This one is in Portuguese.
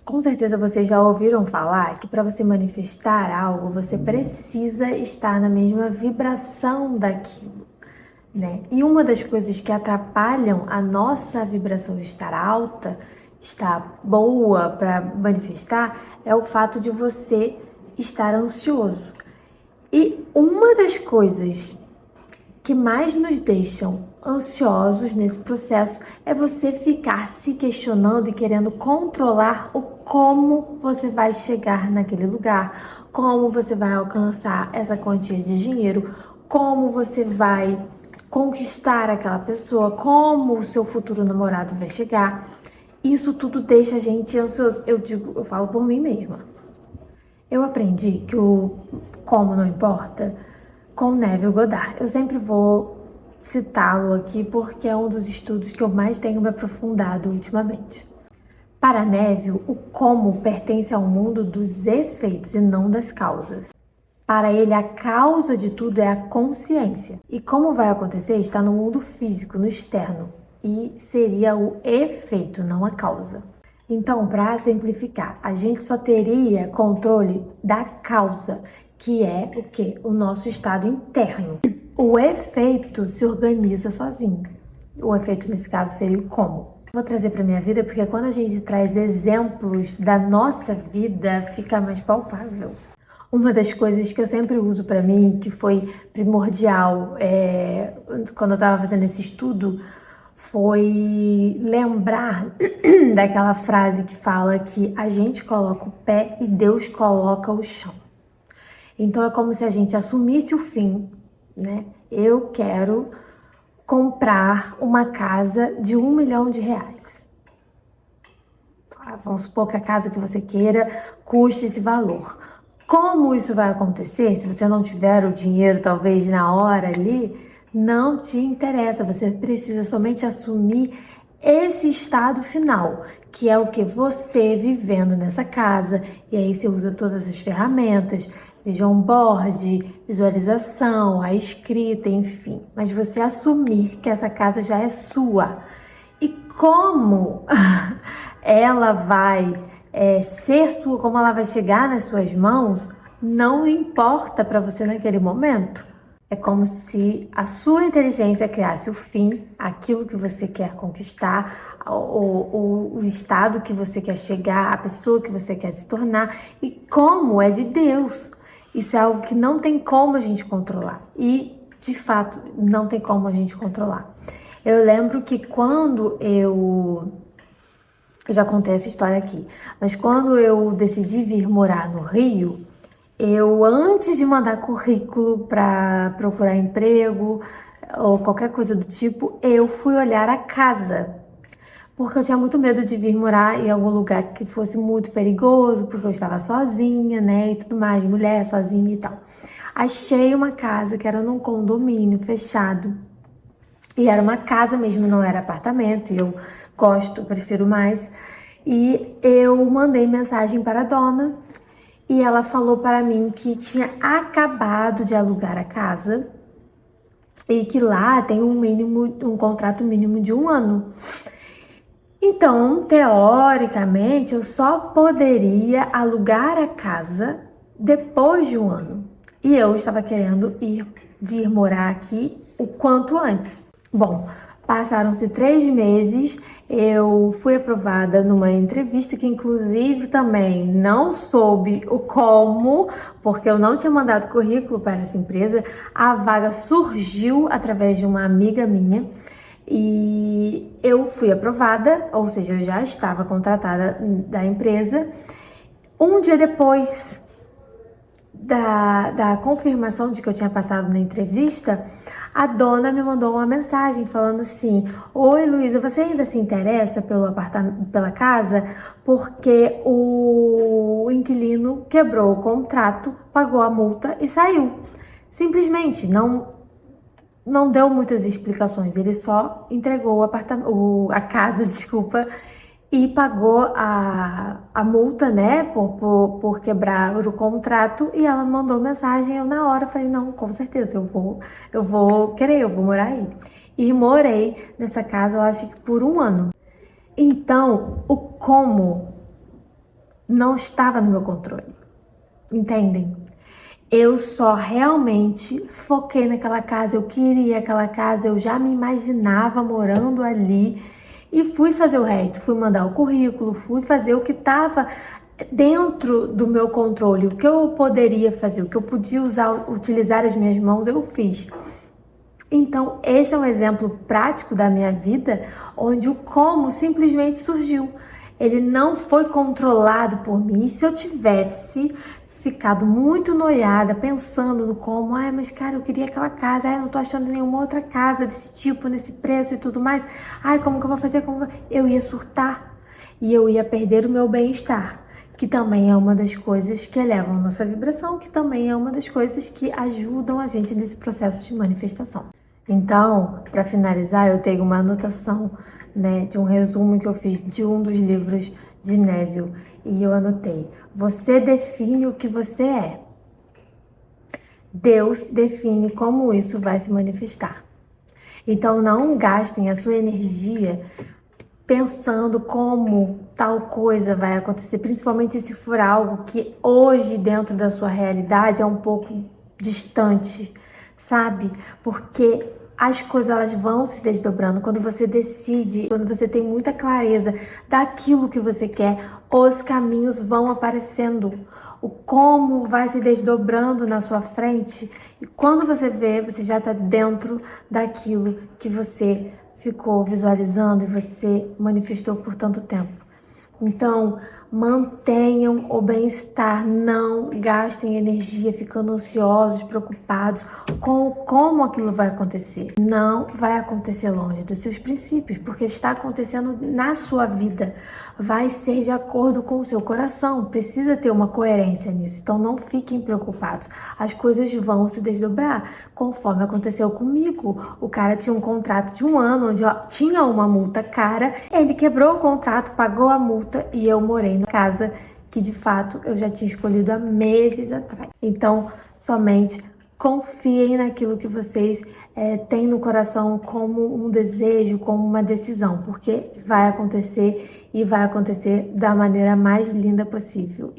Com certeza vocês já ouviram falar que para você manifestar algo, você precisa estar na mesma vibração daquilo, né? E uma das coisas que atrapalham a nossa vibração de estar alta, estar boa para manifestar, é o fato de você estar ansioso. E uma das coisas que mais nos deixam ansiosos nesse processo é você ficar se questionando e querendo controlar o como você vai chegar naquele lugar, como você vai alcançar essa quantia de dinheiro, como você vai conquistar aquela pessoa, como o seu futuro namorado vai chegar. Isso tudo deixa a gente ansioso. Eu falo por mim mesma. Eu aprendi que o como não importa com Neville Goddard. Eu sempre vou citá-lo aqui porque é um dos estudos que eu mais tenho me aprofundado ultimamente. Para Neville, o como pertence ao mundo dos efeitos e não das causas. Para ele, a causa de tudo é a consciência. E como vai acontecer está no mundo físico, no externo. E seria o efeito, não a causa. Então, para simplificar, a gente só teria controle da causa, que é o quê? O nosso estado interno. O efeito se organiza sozinho. O efeito, nesse caso, seria o como. Vou trazer para minha vida porque quando a gente traz exemplos da nossa vida, fica mais palpável. Uma das coisas que eu sempre uso para mim, que foi primordial quando eu estava fazendo esse estudo, foi lembrar daquela frase que fala que a gente coloca o pé e Deus coloca o chão. Então é como se a gente assumisse o fim, né? Eu quero comprar uma casa de R$ 1 milhão. Vamos supor que a casa que você queira custe esse valor. Como isso vai acontecer? Se você não tiver o dinheiro, talvez na hora ali, não te interessa. Você precisa somente assumir esse estado final, que é o que você vivendo nessa casa. E aí você usa todas as ferramentas, vision board, visualização, a escrita, enfim. Mas você assumir que essa casa já é sua. E como ela vai ser sua, como ela vai chegar nas suas mãos, não importa para você naquele momento. É como se a sua inteligência criasse o fim, aquilo que você quer conquistar, o estado que você quer chegar, a pessoa que você quer se tornar, e como é de Deus. Isso é algo que não tem como a gente controlar. E, de fato, não tem como a gente controlar. Eu lembro que quando eu já contei essa história aqui, mas quando eu decidi vir morar no Rio, eu, antes de mandar currículo para procurar emprego ou qualquer coisa do tipo, eu fui olhar a casa. Porque eu tinha muito medo de vir morar em algum lugar que fosse muito perigoso, porque eu estava sozinha, né, e tudo mais, mulher sozinha e tal. Achei uma casa que era num condomínio fechado. E era uma casa mesmo, não era apartamento, e eu prefiro mais. E eu mandei mensagem para a dona, e ela falou para mim que tinha acabado de alugar a casa e que lá tem um contrato mínimo de 1 ano. Então, teoricamente, eu só poderia alugar a casa depois de 1 ano. E eu estava querendo vir morar aqui o quanto antes. Bom, passaram-se 3 meses, eu fui aprovada numa entrevista que inclusive também não soube o como, porque eu não tinha mandado currículo para essa empresa. A vaga surgiu através de uma amiga minha e eu fui aprovada, ou seja, eu já estava contratada da empresa. Um dia depois da confirmação de que eu tinha passado na entrevista, a dona me mandou uma mensagem falando assim: oi, Luísa, você ainda se interessa pela casa? Porque o inquilino quebrou o contrato, pagou a multa e saiu. Simplesmente, não deu muitas explicações, ele só entregou a casa, desculpa, e pagou a multa, né, por quebrar o contrato. E ela mandou mensagem, eu na hora falei, não, com certeza, eu vou morar aí. E morei nessa casa, eu acho que por 1 ano. Então, o como não estava no meu controle. Entendem? Eu só realmente foquei naquela casa, eu queria aquela casa, eu já me imaginava morando ali e fui fazer o resto, fui mandar o currículo, fui fazer o que estava dentro do meu controle, o que eu poderia fazer, o que eu podia utilizar as minhas mãos, eu fiz. Então, esse é um exemplo prático da minha vida, onde o como simplesmente surgiu. Ele não foi controlado por mim. Se eu tivesse ficado muito noiada, pensando no como, ai, mas cara, eu queria aquela casa, ai, eu não tô achando nenhuma outra casa desse tipo, nesse preço e tudo mais, ai, como que eu vou fazer? Eu ia surtar e eu ia perder o meu bem-estar, que também é uma das coisas que elevam nossa vibração, que também é uma das coisas que ajudam a gente nesse processo de manifestação. Então, para finalizar, eu tenho uma anotação, né, de um resumo que eu fiz de um dos livros de Neville, e eu anotei: você define o que você é. Deus define como isso vai se manifestar. Então, não gastem a sua energia pensando como tal coisa vai acontecer, principalmente se for algo que hoje, dentro da sua realidade, é um pouco distante, sabe? Porque as coisas elas vão se desdobrando quando você decide, quando você tem muita clareza daquilo que você quer, os caminhos vão aparecendo. O como vai se desdobrando na sua frente e quando você vê, você já está dentro daquilo que você ficou visualizando e você manifestou por tanto tempo. Então, mantenham o bem-estar, não gastem energia ficando ansiosos, preocupados com como aquilo vai acontecer. Não vai acontecer longe dos seus princípios, porque está acontecendo na sua vida. Vai ser de acordo com o seu coração, precisa ter uma coerência nisso. Então, não fiquem preocupados. As coisas vão se desdobrar, conforme aconteceu comigo. O cara tinha um contrato de 1 ano, onde tinha uma multa cara, ele quebrou o contrato, pagou a multa e eu morei na casa que de fato eu já tinha escolhido há meses atrás. Então, somente confiem naquilo que vocês têm no coração como um desejo, como uma decisão, porque vai acontecer e vai acontecer da maneira mais linda possível.